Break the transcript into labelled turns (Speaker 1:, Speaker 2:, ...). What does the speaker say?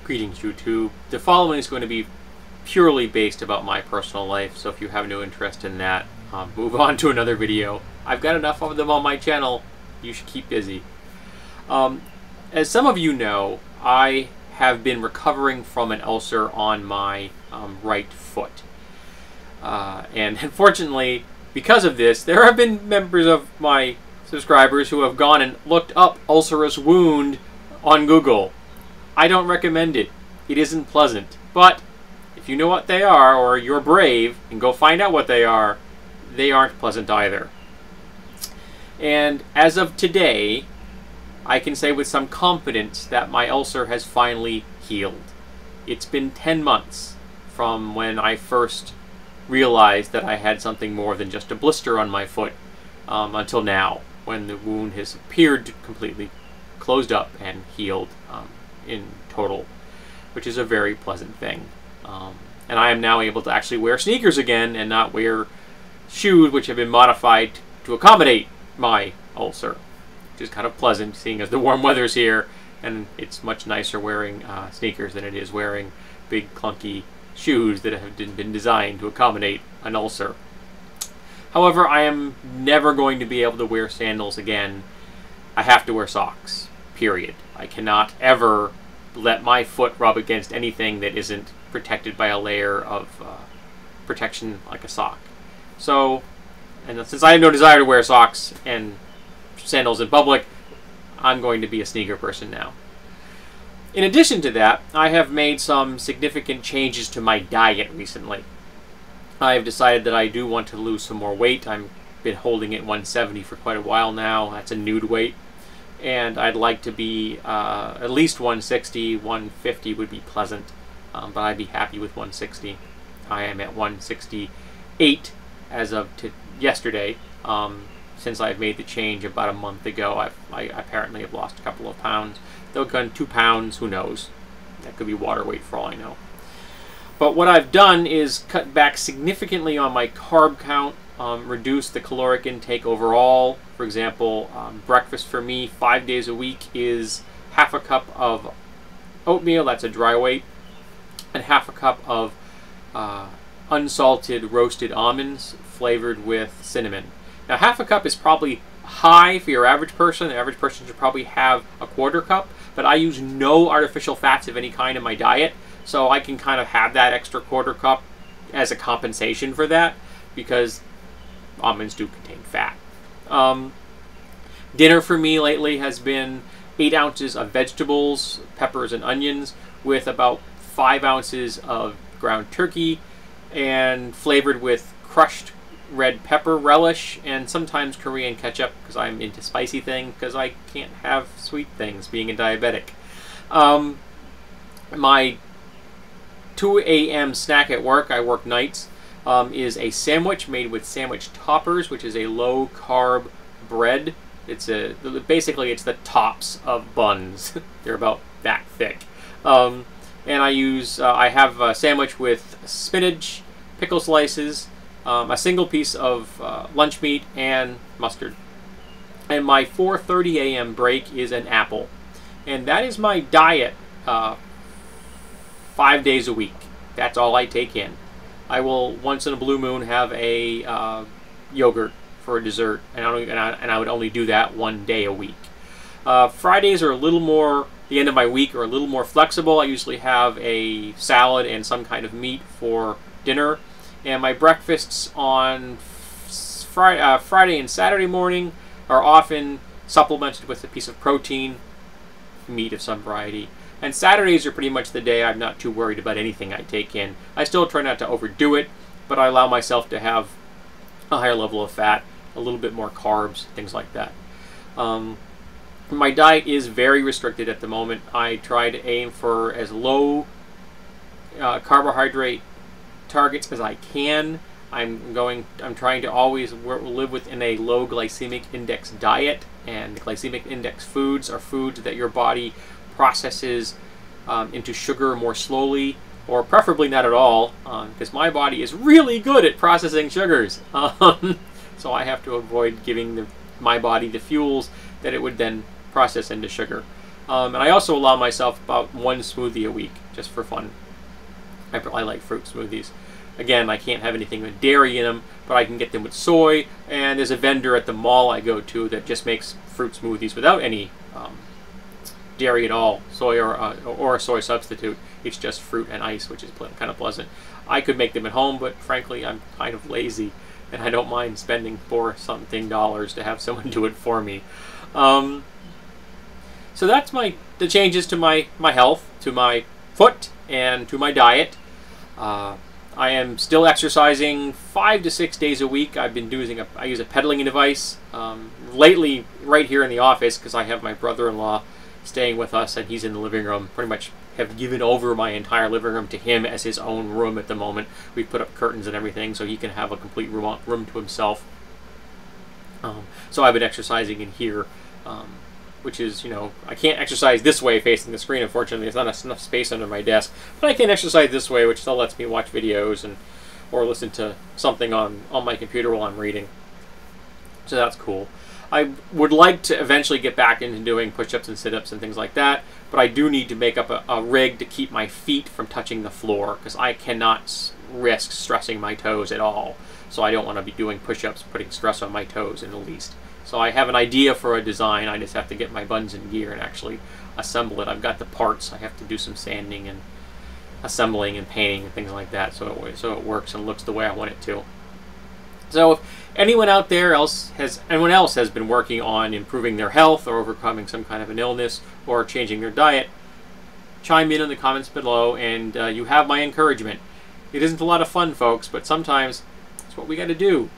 Speaker 1: Greetings, YouTube. The following is going to be purely based about my personal life, so if you have no interest in that, move on to another video. I've got enough of them on my channel. You should keep busy. As some of you know, I have been recovering from an ulcer on my right foot. And unfortunately, because of this, there have been members of my subscribers who have gone and looked up ulcerous wound on Google. I don't recommend it. It isn't pleasant. But if you know what they are, or you're brave and go find out what they aren't pleasant either. And as of today, I can say with some confidence that my ulcer has finally healed. It's been 10 months from when I first realized that I had something more than just a blister on my foot until now, when the wound has appeared completely closed up and healed in total, which is a very pleasant thing. And I am now able to actually wear sneakers again and not wear shoes which have been modified to accommodate my ulcer, which is kind of pleasant, seeing as the warm weather's here, and it's much nicer wearing sneakers than it is wearing big clunky shoes that have been designed to accommodate an ulcer. However, I am never going to be able to wear sandals again. I have to wear socks, period. I cannot ever let my foot rub against anything that isn't protected by a layer of protection like a sock. So, and since I have no desire to wear socks and sandals in public, I'm going to be a sneaker person now. In addition to that, I have made some significant changes to my diet recently. I have decided that I do want to lose some more weight. I've been holding at 170 for quite a while now. That's a nude weight. And I'd like to be at least 160, 150 would be pleasant, but I'd be happy with 160. I am at 168 as of yesterday. Since I've made the change about a month ago, I apparently have lost a couple of pounds. They'll go 2 pounds, who knows? That could be water weight for all I know. But what I've done is cut back significantly on my carb count, reduce the caloric intake overall. For example, breakfast for me 5 days a week is half a cup of oatmeal, that's a dry weight, and half a cup of unsalted roasted almonds flavored with cinnamon. Now, half a cup is probably high for your average person. The average person should probably have a 1/4 cup, but I use no artificial fats of any kind in my diet, so I can kind of have that extra 1/4 cup as a compensation for that, because almonds do contain fat. Dinner for me lately has been 8 ounces of vegetables, peppers and onions, with about 5 ounces of ground turkey, and flavored with crushed red pepper relish and sometimes Korean ketchup, because I'm into spicy things, because I can't have sweet things being a diabetic. My 2 a.m. snack at work, I work nights, is a sandwich made with sandwich toppers, which is a low-carb bread. Basically it's the tops of buns. They're about that thick. And I have a sandwich with spinach, pickle slices, a single piece of lunch meat, and mustard. And my 4:30 a.m. break is an apple. And that is my diet 5 days a week. That's all I take in. I will once in a blue moon have a yogurt for a dessert, and I would only do that 1 day a week. Fridays are a little more, the end of my week, are a little more flexible. I usually have a salad and some kind of meat for dinner. And my breakfasts on Friday and Saturday morning are often supplemented with a piece of protein, meat of some variety. And Saturdays are pretty much the day I'm not too worried about anything I take in. I still try not to overdo it, but I allow myself to have a higher level of fat, a little bit more carbs, things like that. My diet is very restricted at the moment. I try to aim for as low carbohydrate targets as I can. I'm trying to always live within a low glycemic index diet, and glycemic index foods are foods that your body processes into sugar more slowly, or preferably not at all, because my body is really good at processing sugars. So I have to avoid giving my body the fuels that it would then process into sugar. And I also allow myself about 1 smoothie a week, just for fun. I like fruit smoothies. Again, I can't have anything with dairy in them, but I can get them with soy. And there's a vendor at the mall I go to that just makes fruit smoothies without any dairy at all, soy or a soy substitute. It's just fruit and ice, which is kind of pleasant. I could make them at home, but frankly, I'm kind of lazy, and I don't mind spending $4-something to have someone do it for me. So that's the changes to my health, to my foot, and to my diet. I am still exercising 5 to 6 days a week. I've been I use a pedaling device lately, right here in the office, because I have my brother-in-law staying with us, and he's in the living room. Pretty much have given over my entire living room to him as his own room at the moment. We've put up curtains and everything so he can have a complete room to himself. So I've been exercising in here, which is, I can't exercise this way facing the screen, unfortunately. There's not enough space under my desk. But I can exercise this way, which still lets me watch videos or listen to something on my computer while I'm reading. So that's cool. I would like to eventually get back into doing push-ups and sit-ups and things like that, but I do need to make up a rig to keep my feet from touching the floor, because I cannot risk stressing my toes at all. So I don't want to be doing push-ups, putting stress on my toes in the least. So I have an idea for a design. I just have to get my buttons in gear and actually assemble it. I've got the parts. I have to do some sanding and assembling and painting and things like that, so it works and looks the way I want it to. So if anyone else has been working on improving their health or overcoming some kind of an illness or changing their diet, chime in the comments below, and you have my encouragement. It isn't a lot of fun, folks, but sometimes it's what we got to do.